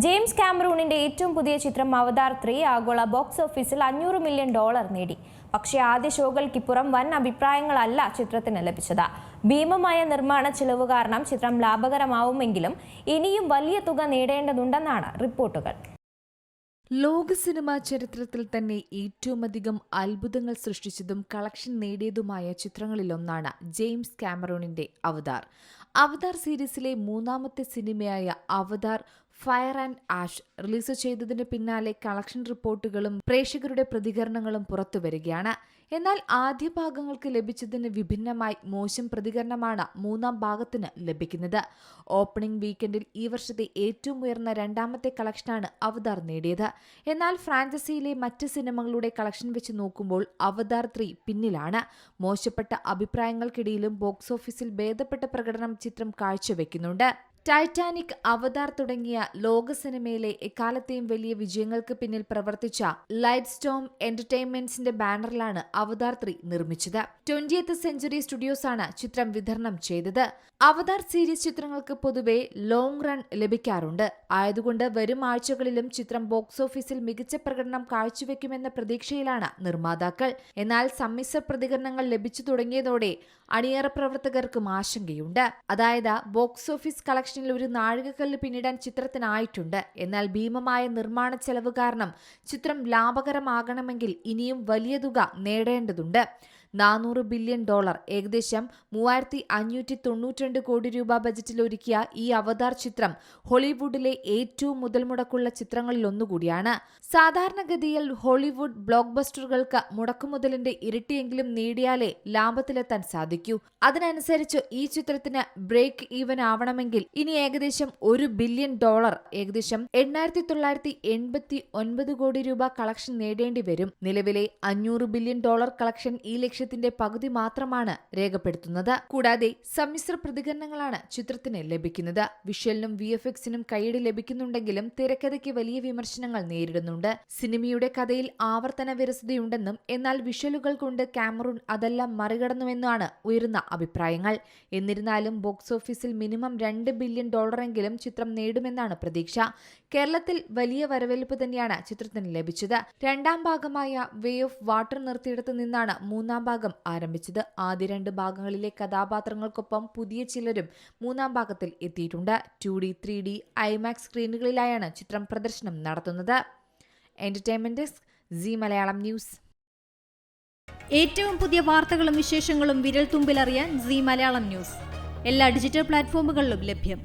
James കാമറൂണിന്റെ ഏറ്റവും പുതിയ ചിത്രം അവതാർ 3 ആഗോള ബോക്സ് ഓഫീസിൽ $500 മില്യൺ നേടി. പക്ഷേ ആദ്യ ഷോകൾക്കിപ്പുറം വൻ അഭിപ്രായങ്ങളല്ല ചിത്രത്തിന് ലഭിച്ചത്. ഭീമമായ നിർമ്മാണ ചിലവ് കാരണം ചിത്രം ലാഭകരമാവുമെങ്കിലും ഇനിയും വലിയ തുക നേടേണ്ടതുണ്ടെന്നാണ് റിപ്പോർട്ടുകൾ. ലോക സിനിമാ ചരിത്രത്തിൽ തന്നെ ഏറ്റവുമധികം അത്ഭുതങ്ങൾ സൃഷ്ടിച്ചതും കളക്ഷൻ നേടിയതുമായ ചിത്രങ്ങളിലൊന്നാണ് ജെയിംസ് കാമറൂണിന്റെ അവതാർ. അവതാർ സീരീസിലെ മൂന്നാമത്തെ സിനിമയായ അവതാർ ഫയർ ആൻഡ് ആഷ് റിലീസ് ചെയ്തതിന് പിന്നാലെ കളക്ഷൻ റിപ്പോർട്ടുകളും പ്രേക്ഷകരുടെ പ്രതികരണങ്ങളും പുറത്തുവരികയാണ്. എന്നാൽ ആദ്യ ഭാഗങ്ങൾക്ക് ലഭിച്ചതിന് വിഭിന്നമായി മോശം പ്രതികരണമാണ് മൂന്നാം ഭാഗത്തിന് ലഭിക്കുന്നത്. ഓപ്പണിംഗ് വീക്കെൻഡിൽ ഈ വർഷത്തെ ഏറ്റവും ഉയർന്ന രണ്ടാമത്തെ കളക്ഷനാണ് അവതാർ നേടിയത്. എന്നാൽ ഫ്രാഞ്ചൈസിയിലെ മറ്റ് സിനിമകളുടെ കളക്ഷൻ വെച്ച് നോക്കുമ്പോൾ അവതാർ 3 പിന്നിലാണ്. മോശപ്പെട്ട അഭിപ്രായങ്ങൾക്കിടയിലും ബോക്സ് ഓഫീസിൽ ഭേദപ്പെട്ട പ്രകടനം ചിത്രം കാഴ്ചവെക്കുന്നുണ്ട്. ടൈറ്റാനിക്, അവതാർ തുടങ്ങിയ ലോക സിനിമയിലെ എക്കാലത്തെയും വലിയ വിജയങ്ങൾക്ക് പിന്നിൽ പ്രവർത്തിച്ച ലൈറ്റ് സ്റ്റോം എന്റർടൈൻമെന്റ്സിന്റെ ബാനറിലാണ് അവതാർ 3 നിർമ്മിച്ചത്. 20th സെഞ്ചുറി സ്റ്റുഡിയോസാണ് ചിത്രം വിതരണം ചെയ്തത്. അവതാർ സീരീസ് ചിത്രങ്ങൾക്ക് പൊതുവെ ലോങ് റൺ ലഭിക്കാറുണ്ട്. ആയതുകൊണ്ട് വരും ആഴ്ചകളിലും ചിത്രം ബോക്സ് ഓഫീസിൽ മികച്ച പ്രകടനം കാഴ്ചവെക്കുമെന്ന പ്രതീക്ഷയിലാണ് നിർമ്മാതാക്കൾ. എന്നാൽ സമ്മിശ്ര പ്രതികരണങ്ങൾ ലഭിച്ചു തുടങ്ങിയതോടെ അണിയറ പ്രവർത്തകർക്കും ആശങ്കയുണ്ട്. അതായത് ബോക്സ് ഓഫീസ് കളക്ഷൻ ഒരു നാഴികക്കല്ല് പിന്നിടാൻ ചിത്രത്തിനായിട്ടുണ്ട്. എന്നാൽ ഭീമമായ നിർമ്മാണ ചെലവ് കാരണം ചിത്രം ലാഭകരമാകണമെങ്കിൽ ഇനിയും വലിയ തുക നേടേണ്ടതുണ്ട്. $400 ബില്യൺ, ഏകദേശം 3592 കോടി രൂപ ബജറ്റിൽ ഒരുക്കിയ ഈ അവതാർ ചിത്രം ഹോളിവുഡിലെ ഏറ്റവും മുതൽ മുടക്കുള്ള ചിത്രങ്ങളിലൊന്നുകൂടിയാണ്. സാധാരണഗതിയിൽ ഹോളിവുഡ് ബ്ലോക്ക് ബസ്റ്ററുകൾക്ക് മുടക്കുമുതലിന്റെ ഇരട്ടിയെങ്കിലും നേടിയാലേ ലാഭത്തിലെത്താൻ സാധിക്കൂ. അതിനനുസരിച്ച് ഈ ചിത്രത്തിന് ബ്രേക്ക് ഈവൻ ആവണമെങ്കിൽ ഇനി ഏകദേശം $1 ബില്യൺ, ഏകദേശം 8989 കോടി രൂപ കളക്ഷൻ നേടേണ്ടി വരും. നിലവിലെ $500 ബില്യൺ കളക്ഷൻ ഈ ലക്ഷ്യത്തിന്റെ പകുതി മാത്രമാണ് രേഖപ്പെടുത്തുന്നത്. കൂടാതെ സമ്മിശ്ര പ്രതികരണങ്ങളാണ് ചിത്രത്തിന് ലഭിക്കുന്നത്. വിഷ്വലിനും VFXനും കൈയടി ലഭിക്കുന്നുണ്ടെങ്കിലും തിരക്കഥയ്ക്ക് വലിയ വിമർശനങ്ങൾ നേരിടുന്നുണ്ട്. സിനിമയുടെ കഥയിൽ ആവർത്തന വിരസതയുണ്ടെന്നും എന്നാൽ വിഷ്വലുകൾ കൊണ്ട് കാമറൂൺ അതെല്ലാം മറികടന്നുവെന്നാണ് ഉയരുന്ന അഭിപ്രായങ്ങൾ. എന്നിരുന്നാലും ബോക്സ് ഓഫീസിൽ മിനിമം $2 ബില്യൺ എങ്കിലും ചിത്രം നേടുമെന്നാണ് പ്രതീക്ഷ. കേരളത്തിൽ വലിയ വരവേൽപ്പ് തന്നെയാണ് ചിത്രത്തിന് ലഭിച്ചത്. രണ്ടാം ഭാഗമായ വേ ഓഫ് വാട്ടർ നിർത്തിയിടത്ത് നിന്നാണ് മൂന്നാം ഭാഗം ആരംഭിച്ചത്. ആദ്യ 2 ഭാഗങ്ങളിലെ കഥാപാത്രങ്ങൾക്കൊപ്പം പുതിയ ചിലരും മൂന്നാം ഭാഗത്തിൽ എത്തിയിട്ടുണ്ട്. 2D, 3D, IMAX സ്ക്രീനുകളിലായാണ് ചിത്രം പ്രദർശനം നടത്തുന്നത്. Entertainment desk, Zee Malayalam news. ഏറ്റവും പുതിയ വാർത്തകളും വിശേഷങ്ങളും വിരൽ തുമ്പിലറിയാൻ സീ മലയാളം ന്യൂസ് എല്ലാ ഡിജിറ്റൽ പ്ലാറ്റ്ഫോമുകളിലും ലഭ്യം.